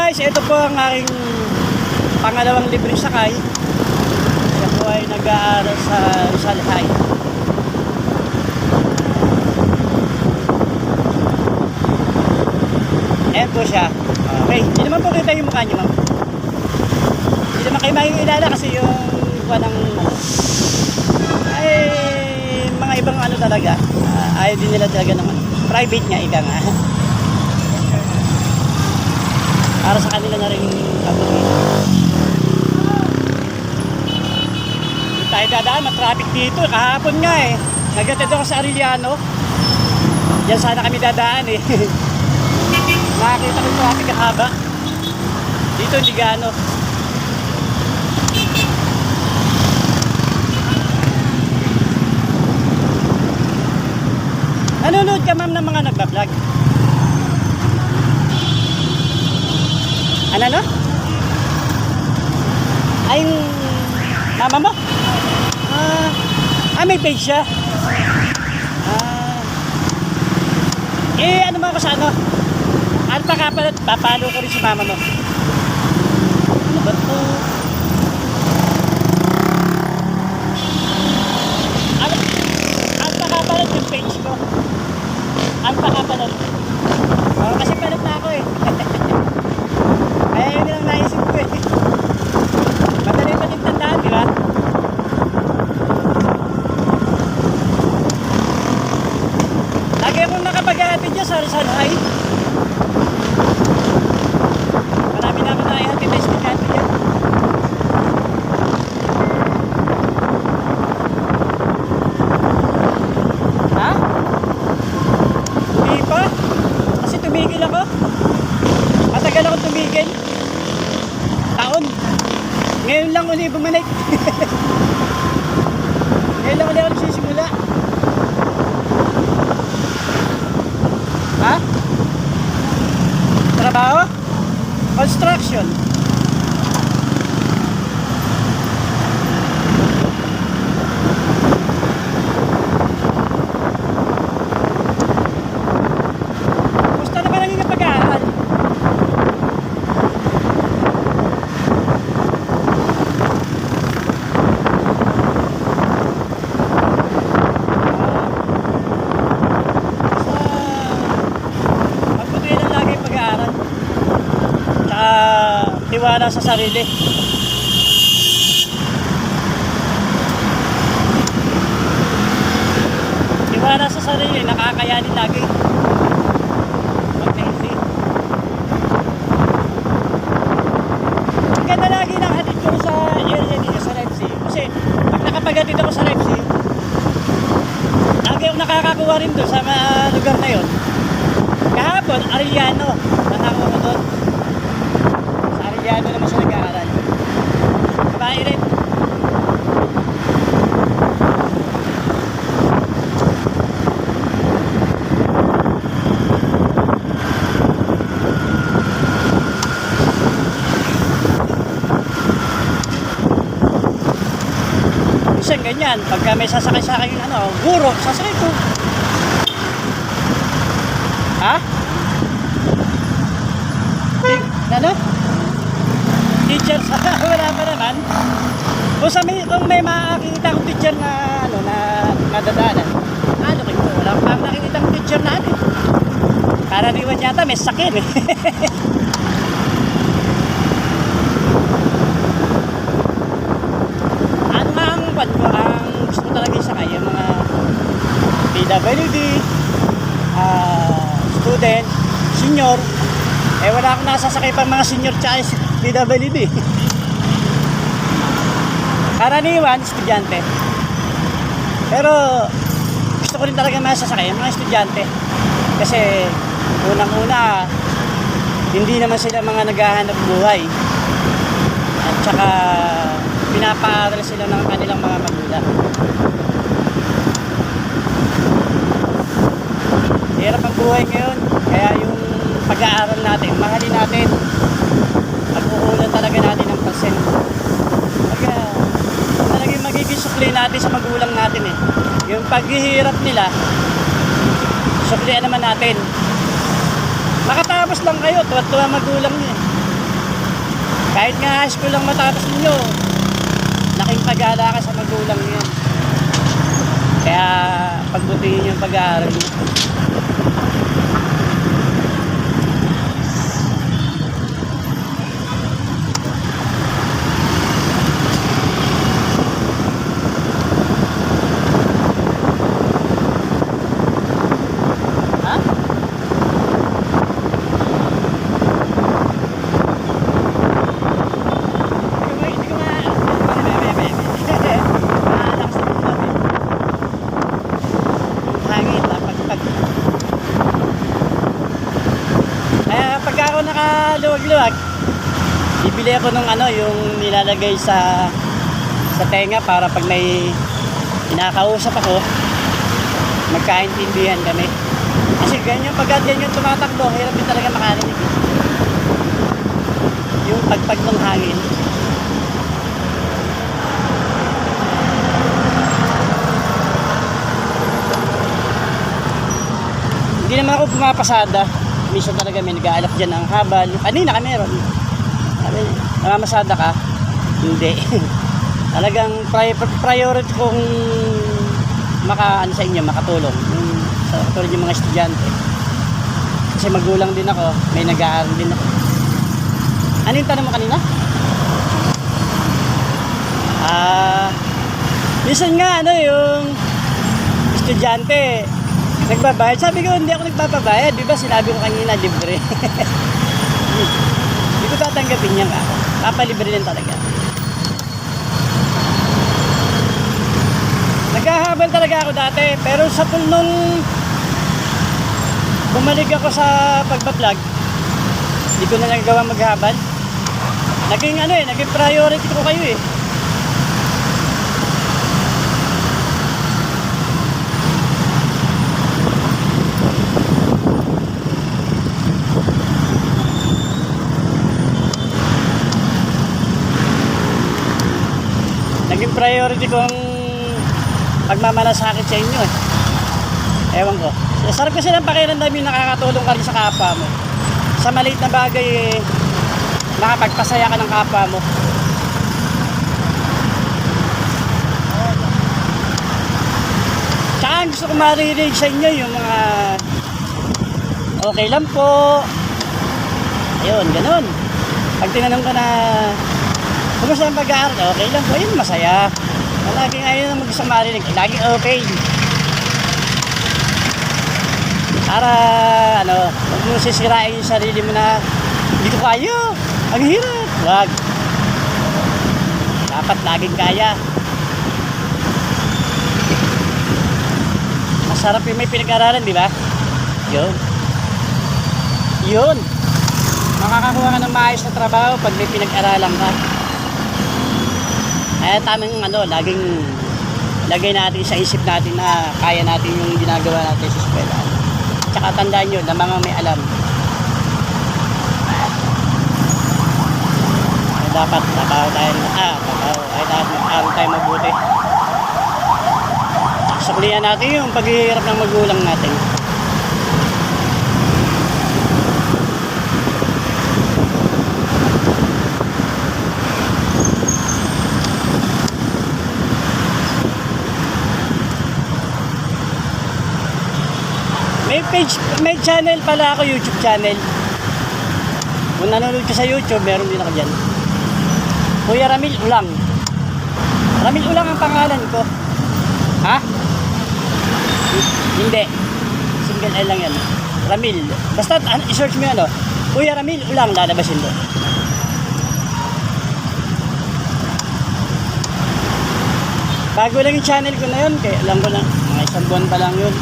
guys, ito po ang aking pangalawang libreng sakay. Siya po ay nag-aaral sa Rizal High. Ayan po siya. Okay, hindi naman po kita yung mukha niyo, ma'am. Hindi naman kayo makikilala kasi yung ng ay mga ibang ano talaga. Ayaw din nila talaga naman. Private nga, ika nga. Para sa kanila na rin kabuhin. Hindi tayo dadaan, matraffic dito. Kahapon nga eh. Nagdatid ako sa Arellano. Diyan sana kami dadaan eh. Nakakita ko yung traffic ang haba. Dito hindi gaano. Nanonood ka ma'am ng mga nagbablog? Ano? Ay, mama mo? May page siya. Ano ba ako sa ano? Ano pa ka pala? Papalo ko rin si mama mo. Ano ba ito? Ano pa ka pala yung page ko? Ano pa ka pala? Kasi palit na ako eh. Kaya yun lang naisip ko eh. Madali pa din tandaan, di ba? Lagi akong nakapag-ahatid dyan sa Rizal High. Marami na ako naihatid na estudyante dyan. Ha? Hindi pa? Kasi tumigil ako. Matagal ako tumigil. Taon. Ngayon lang uli bumalik. Ngayon lang uli ako nagsisimula. Ha? Trabaho? Construction. Gusto naman ang inyong pag-aaral. Tiwala sa sarili. Tiwala sa sarili, nakakayanin lagi. Mag-easy. Ang ganda lagi ng hatid ko sa area dito sa Red Sea. Kasi pag nakapag-hatid ako sa Red Sea, lagi ako nakakakuha rin doon sa lugar na yun. Kahapon, Arellano. Nanakuha ko doon. Ano naman siya nag-aaral. Babae rin. Minsan ganyan, pagka may sasakay sa akin guro, sasakay ko. Ha? Ano? Teacher sa wala pa naman. Kung may makakita akong teacher na na nadadaanan. Wala pa akong nakikita akong teacher na Para diwan yata may sakin eh. Ano nga ang gusto ko talaga isakay yung mga PWD, student, senior. Wala akong nasasakay pang mga senior tsaka PWD. Karaniwan, estudyante. Pero gusto ko rin talaga masasakay ang mga estudyante. Kasi unang-una, hindi naman sila mga naghahanap buhay. At saka pinapaaral sila ng kanilang mga magulang. Hirap ang buhay ngayon. Kaya yung pag-aaral natin, mahalin natin. Pag-uulan talaga natin ng percent. Kaya talagang magiging sukli natin sa magulang natin eh. Yung paghihirap nila, suklian naman natin. Makatapos lang kayo, tuwa-tuwa magulang niyo eh. Kahit nga high school lang matapos ninyo, laking pag-aala ka sa magulang niyo. Kaya pagbutihin yung pag-aaral niyo. Nakaluwag-luwag, bibili ako ng ano, yung nilalagay sa tenga para pag may inakausap ako, magkaintindihan kami. Kasi ganyan, pag ganyan tumatakbo, hirap din talaga makarinig. Yung pagpag ng hangin. Hindi naman ako pumapasada. Minsan talaga may nag-aalak dyan ng habal. Kanina ka meron. Sabi, namamasada ka? Hindi. Talagang priority kong ano sa inyo, makatulong. Sa katulad yung mga estudyante. Kasi magulang din ako, may nag-aaral din ako. Ano yung tanong mo kanina? Minsan nga, ano yung estudyante, nagbabayad. Sabi ko, hindi ako nagpapabayad. Di ba sinabi ko kanina, libre. Hindi ko tatanggapin niya ka. Papalibre din talaga. Naghahabal talaga ako dati. Pero sa nung bumalik ako sa pagbablog, hindi ko na nagawa maghabal. Naging ano naging priority ko kayo eh. Naging priority ko ang pagmamalasakit sa inyo eh. Ewan ko. Sarap kasi ng pakiramdam yung nakakatulong ka rin sa kapwa mo. Sa maliit na bagay eh, nakapagpasaya ka ng kapwa mo. Tsaka gusto ko marinig sa inyo yung mga okay lang po. Ayun, ganun. Pag tinanong ko na kumusta ang pag-aaral? Okay lang po. Ayun, masaya. Laging ayun ang mag-gusto marinig. Laging okay. Para, ano, huwag mo sisirain yung sarili mo na hindi ko kaya. Ang hirap. Wag. Dapat laging kaya. Masarap yung may pinag-aralan, di ba? Yun. Yun. Makakakuha ka ng maayos na trabaho pag may pinag-aralan ka. Kaya tamang ano, laging lagay natin sa isip natin na kaya natin yung ginagawa natin sa eskwela. Tsaka tandaan nyo na mga may alam. Ay, dapat trabaho tayo mag-aral tayo mabuti. Suklihan natin yung paghihirap ng magulang natin. May channel pala ako, YouTube channel. Kung nanonood ka sa YouTube, meron din ako dyan. Kuya Ramil Ulang. Ramil Ulang ang pangalan ko. Ha? Hindi. Single L lang yan. Ramil. Basta i-search mo yan, Kuya Ramil Ulang, lalabasin doon. Bago lang yung channel ko na yun, kaya alam ko lang, mga isang buwan pa lang yun.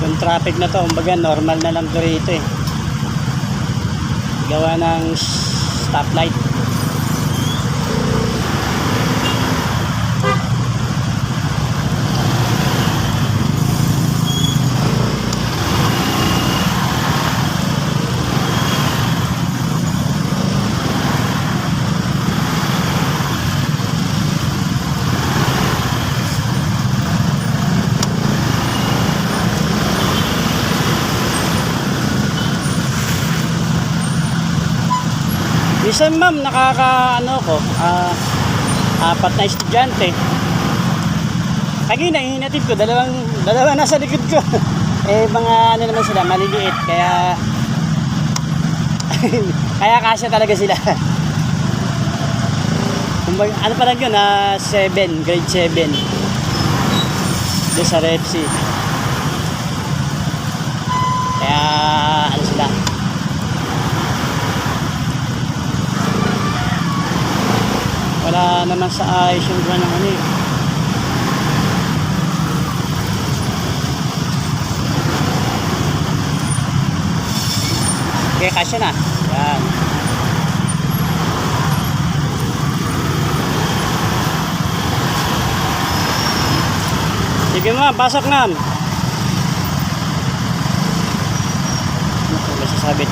Yung traffic na to, kumbaga normal na lang to rito eh. Gawa ng stoplight. Minsan ma'am, apat na estudyante. Kanina, hinatid ko, dalawa nasa likod ko. Mga naman sila, maliliit, kaya kaya kasya talaga sila. Ano pa lang yun, 7, grade 7. Doon sa Repsi. Kaya, sila. Wala naman sa ayos yung buwan ng Okay, kasya na. Yan. Sige ma'am, pasok ma'am. Huwag masasabit.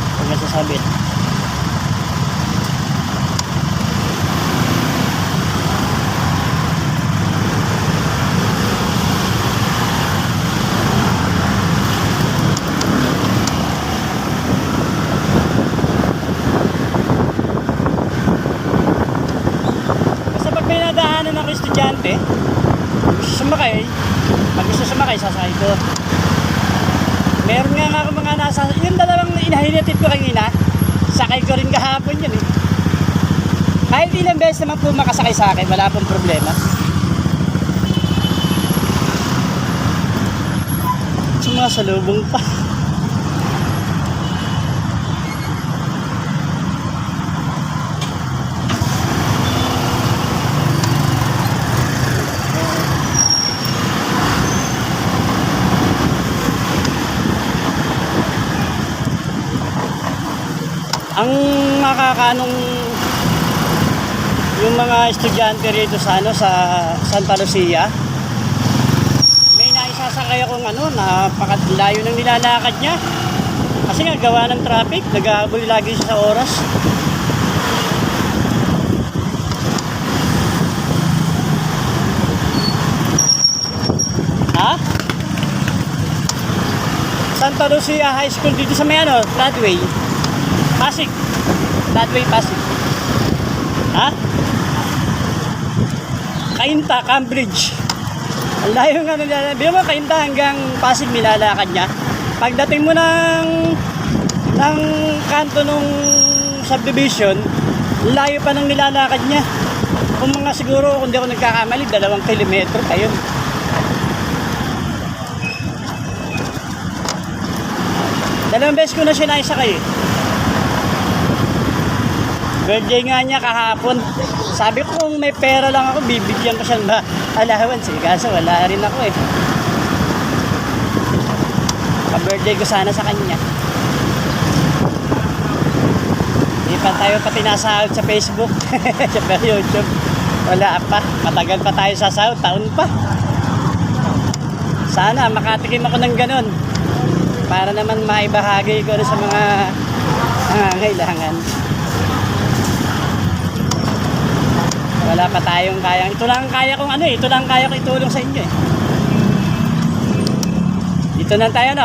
Basta pag may nadaanan ako estudyante, pag gusto sumakay, sasakay ko. Meron nga ako mga yung dalawang inahinatid ko kanina, sakay ko rin kahapon yun eh. Kahit ilang beses naman po makasakay sa akin, wala pong problema. Sumasalubong pa. Ang makakanong yung mga estudyante rito sa Santa Lucia, may naisasakay akong napakalayo ng nilalakad niya kasi nga gawa ng traffic, naghahabol lagi siya sa oras. Santa Lucia High School dito sa may Broadway Pasig. Cainta, Cambridge. Ang layo nga nila. Biro mo, Cainta hanggang Pasig nilalakad niya. Pagdating mo ng kanto nung subdivision, layo pa ng nilalakad niya. Kung siguro, kung di ako nagkakamali, 2 kilometro pa yun. Dalawang beses ko na siya naisakay. Birthday nga niya kahapon. Sabi ko kung may pera lang ako, bibigyan ko siya ng allowance eh. Kaso wala rin ako eh. Pa-birthday ko sana sa kanya. Hindi pa tayo pati nasahod sa Facebook. Sa YouTube. Wala pa. Matagal pa tayo sasahod. Taon pa. Sana makatikim ako ng ganun. Para naman maibahagi ko sa mga nangangailangan. Wala pa tayong kayang. Ito lang kaya kong ito lang kaya kong itulong sa inyo eh. Dito na tayo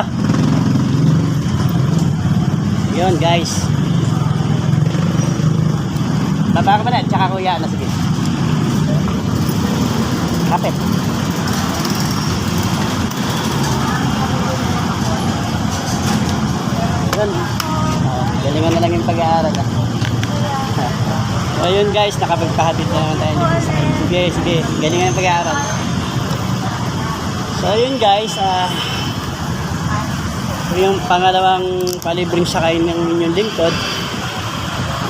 Yun guys. Baba ka ba na? Tsaka kuya na, sige. Kapit. Yun. Galingan na lang yung pag-aaral So yun guys, nakapagpahatid na naman tayo dito. Sige, galingan yung pag-aaral. So yun guys, yung pangalawang palibreng sakay ng inyong lingkod.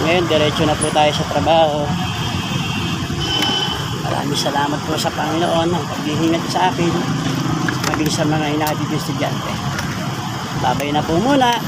Ngayon, diretso na po tayo sa trabaho. Maraming salamat po sa Panginoon ang paghihingat sa akin, maging sa mga inahatid ng estudyante. Babay na po muna.